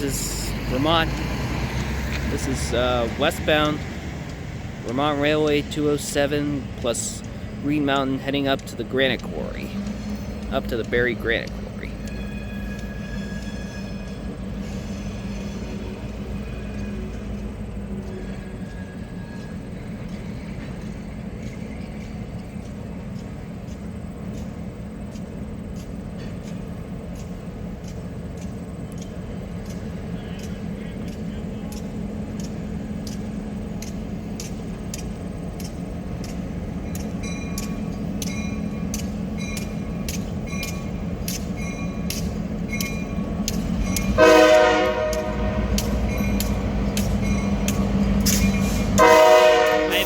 This is Vermont. This is westbound Vermont Railway 207 plus Green Mountain heading up to the granite quarry. Up to the Barre granite quarry.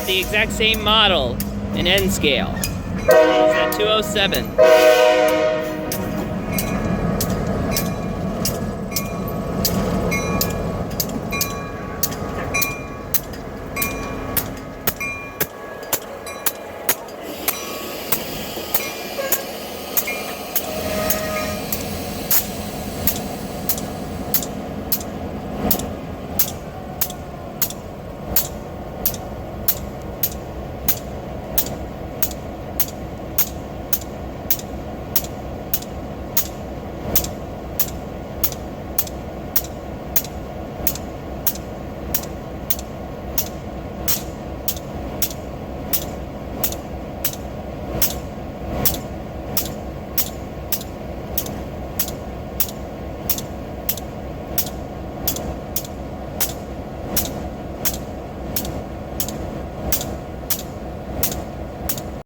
The exact same model in N scale. It's at 207.